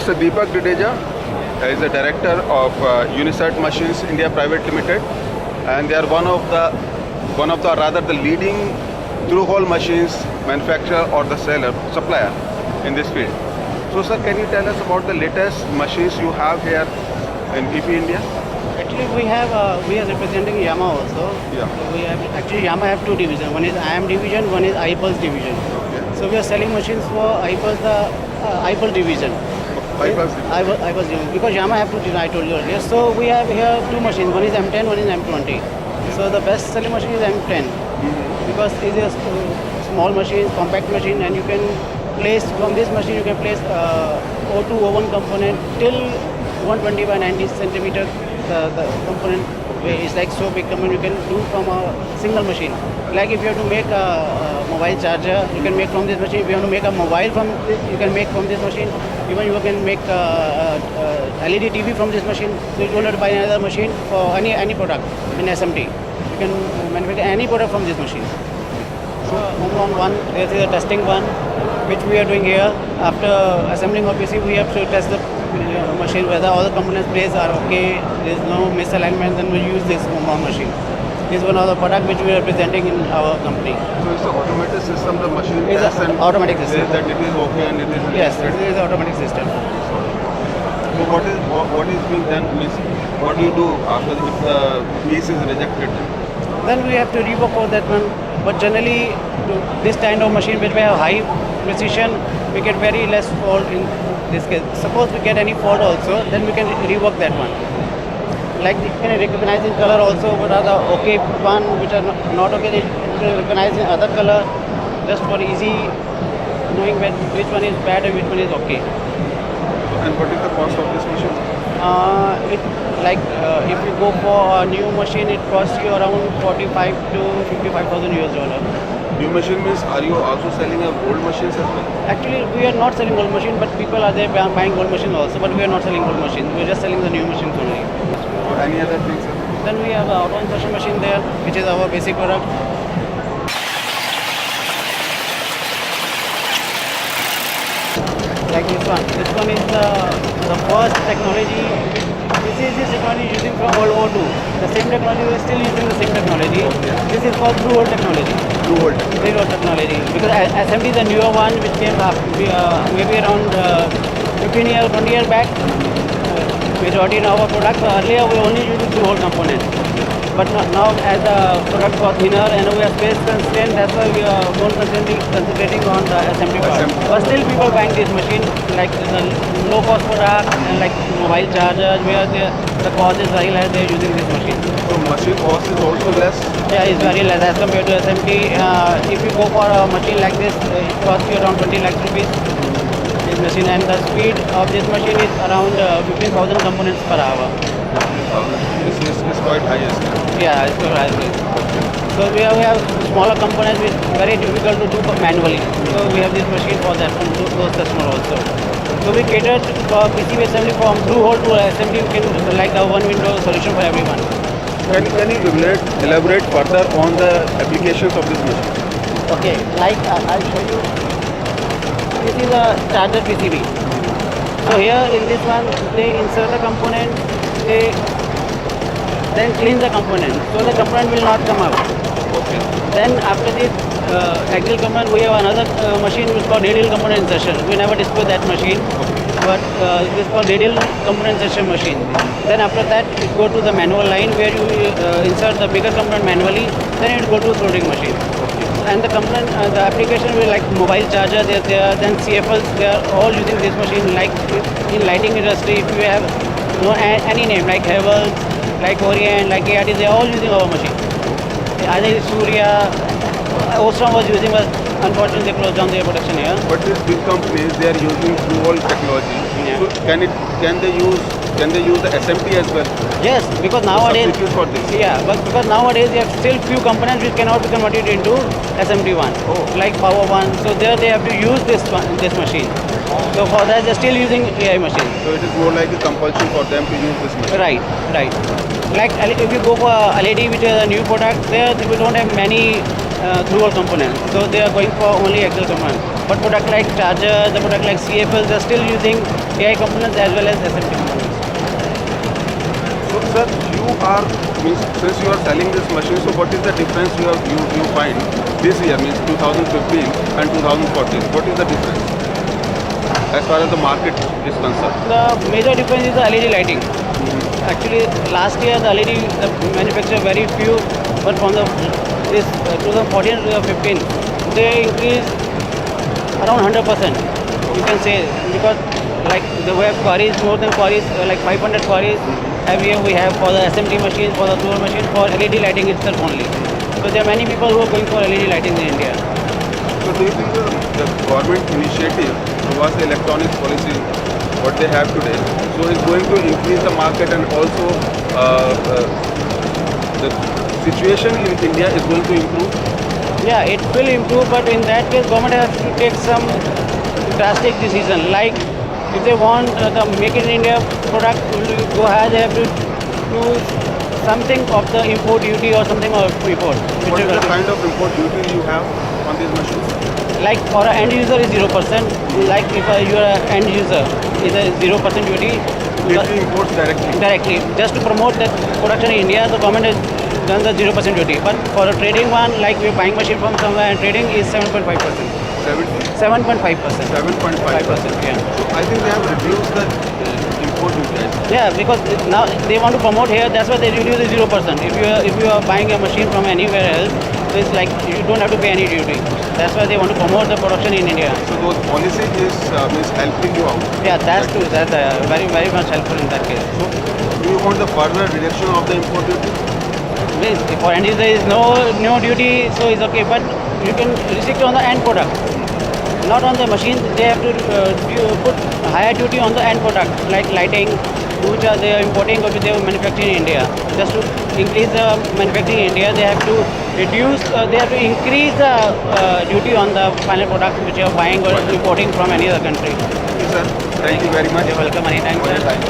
Mr. Deepak Jadeja is the director of Unisat Machines India Private Limited, and they are one of the leading through-hole machines manufacturer or the seller supplier in this field. So, sir, can you tell us about the latest machines you have here in EP India? Actually, we are representing Yamaha also. Yeah. So we have actually Yamaha have two divisions. One is IM division, one is iPulse division. Okay. So we are selling machines for iPulse, the iPulse division. Bypass. iPulse division because Yamaha have two divisions. I told you earlier. So we have here two machines. One is M10, one is M20. So the best selling machine is M10 because it is a small machine, compact machine, and you can place from this machine you can place O2, O1 component till 120 by 90 centimeter. The component is like so big component you can do from a single machine. Like if you have to make a mobile charger, you can make from this machine. If you have to make a mobile from, you can make from this machine. Even you can make LED TV from this machine. So you don't have to buy another machine for any product in SMT. You can manufacture any product from this machine. So home run one, this is a testing one, which we are doing here. After assembling our PC, we have to test the machine whether all the components placed are okay, there is no misalignment, then we use this home run machine. This is one of the product which we are presenting in our company. So it's an automated system, the machine It's tests an and automatic system. says that it is okay and it is Yes, rejected. this is an automatic system. So what is being done, means what do you do after if the piece is rejected? Then we have to rework for that one. But generally, this kind of machine which we have high precision, we get very less fault in this case. Suppose we get any fault also, then we can rework that one. Like we can recognize in color also what are the okay one, which are not okay, they can recognize in other color, just for easy knowing which one is bad and which one is okay. And what is the cost of this machine? If you go for a new machine, it costs you around 45 to 55,000 US dollar. New machine means are you also selling a old machines as well? Actually, we are not selling old machine, but people are there buying old machine also. But we are not selling old machines. We are just selling the new machines only. Or any other things? Sir? Then we have an auto insertion machine there, which is our basic product. Like this one. This one is the first technology. This technology using from World War II. The same technology, we are still using the same technology. This is called through-hole technology. Through-hole. Through-hole technology. Because SMT is a newer one which came up maybe around 15 years, 20 years back. Majority in our products. Earlier we only used through-hole component. But now as the product got thinner and we are space constrained, that's why we are more concentrating on the SMT part. But still people buying this machine like the low cost product and like mobile chargers where the cost is very less, they are using this machine. So machine cost is also less? Yeah, it's very less as compared to SMT. If you go for a machine like this, it costs you around 20 lakhs rupees. This machine, and the speed of this machine is around 15,000 components per hour. This is quite high, isn't it? Yeah, it's quite high. So we have smaller components which very difficult to do manually. So we have this machine for that from those customers also. So we cater for PCB assembly from through-hole to SMT. We can like a one-window solution for everyone. Can you elaborate further on the applications of this machine? Okay, like I'll show you. This is a charger PCB. So here in this one, they insert the component, they then clean the component. So the component will not come out. Okay. Then after this axial component, we have another machine which is called radial component insertion. We never display that machine, but this is called radial component insertion machine. Then after that, it go to the manual line where you insert the bigger component manually. Then it go to soldering machine. And the component, the application will like mobile charger, they are then CFLs, they are all using this machine. Like in lighting industry, if you have any name like Havells, like Orient, like ART, they are all using our machine. Either Surya, Osram was using, but unfortunately they closed down their production here. But these big companies, they are using through-hole technology. Yeah. So can they use the SMT as well? Yes, because nowadays, Substitute for this. yeah, but because nowadays there are still few components which cannot be converted into SMT1, like Power One. So there they have to use this machine. So for that they're still using AI machine. So it is more like a compulsion for them to use this machine. Right. Like if you go for LED, which is a new product, there we don't have many through-hole component. So they are going for only axle component. But product like Charger, the product like CFL, they're still using AI components as well as SMT components. So, sir, you are means since you are selling this machine, so what is the difference you find this year means 2015 and 2014? What is the difference as far as the market is concerned? The major difference is the LED lighting. Actually, last year the LED the manufactured very few, but from the this 2014 to 15, they increased around 100%. You can say because like the web queries, more than queries, like 500 queries every year we have for the SMT machines, for the tool machine, for LED lighting itself only. So there are many people who are going for LED lighting in India. So do you think the government initiative towards the electronics policy, what they have today, so is going to increase the market and also the situation in India is going to improve? Yeah, it will improve, but in that case, government has to take some drastic decision. Like, if they want the Make in India product to go ahead, they have to do something of the import duty or something of import. What is the kind of import duty you have on these machines? Like for an end user is 0%. Like if you are an end user, is a 0% duty. If he imports directly. Just to promote that production in India, the government has done the 0% duty. But for a trading one, like we're buying machine from somewhere and trading is 7.5%. 70? 7.5%. 7.5%. 5%, yeah. So I think they have reduced the import duty. Yeah, because now they want to promote here, that's why they reduce the 0%. If you are buying a machine from anywhere else, so it's like you don't have to pay any duty. That's why they want to promote the production in India. So those policy is helping you out. Yeah, that's true. That's very much helpful in that case. So do you want the further reduction of the import duty? Yes, for end user is no duty, so it's okay. But you can restrict on the end product, not on the machine. They have to put higher duty on the end product, like lighting, which are they are importing or they are manufacturing in India. Just to increase the manufacturing in India, they have to reduce. They have to increase the duty on the final product which you are buying or importing from any other country. Yes, sir. Thank you very much. You're welcome. Anytime. For your time.